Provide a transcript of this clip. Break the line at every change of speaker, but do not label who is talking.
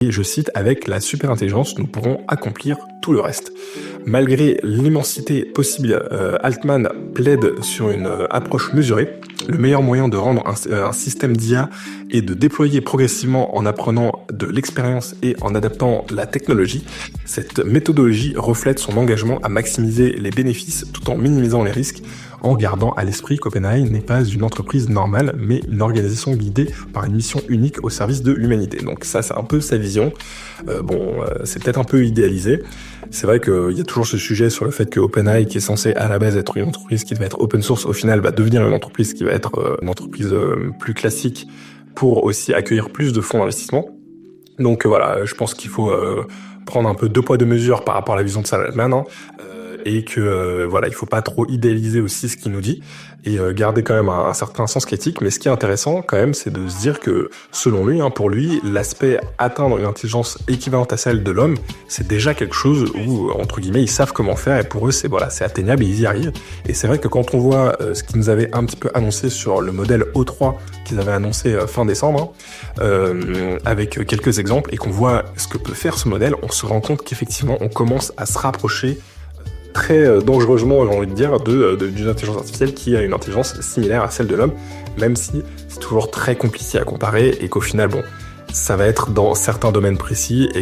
Et je cite, avec la superintelligence, nous pourrons accomplir tout le reste. Malgré l'immensité possible, Altman plaide sur une approche mesurée. Le meilleur moyen de rendre un système d'IA est de déployer progressivement en apprenant de l'expérience et en adaptant la technologie. Cette méthodologie reflète son engagement à maximiser les bénéfices tout en minimisant les risques, en gardant à l'esprit qu'OpenAI n'est pas une entreprise normale, mais une organisation guidée par une mission unique au service de l'humanité. Donc ça, c'est un peu sa vision. C'est peut-être un peu idéalisé. C'est vrai qu'il y a toujours ce sujet sur le fait que OpenAI, qui est censé à la base être une entreprise qui devait être open source, au final va devenir une entreprise qui va être une entreprise plus classique pour aussi accueillir plus de fonds d'investissement. Donc voilà, je pense qu'il faut prendre un peu deux poids deux mesures par rapport à la vision de Sam Altman, hein, et que voilà, il faut pas trop idéaliser aussi ce qu'il nous dit et garder quand même un certain sens critique. Mais ce qui est intéressant quand même, c'est de se dire que selon lui, hein, pour lui, l'aspect atteindre une intelligence équivalente à celle de l'homme, c'est déjà quelque chose où entre guillemets ils savent comment faire et pour eux c'est voilà, c'est atteignable et ils y arrivent. Et c'est vrai que quand on voit ce qu'ils nous avaient un petit peu annoncé sur le modèle O3 qu'ils avaient annoncé fin décembre, avec quelques exemples, et qu'on voit ce que peut faire ce modèle, on se rend compte qu'effectivement on commence à se rapprocher très dangereusement, j'ai envie de dire, d'une intelligence artificielle qui a une intelligence similaire à celle de l'homme, même si c'est toujours très compliqué à comparer et qu'au final, bon, ça va être dans certains domaines précis et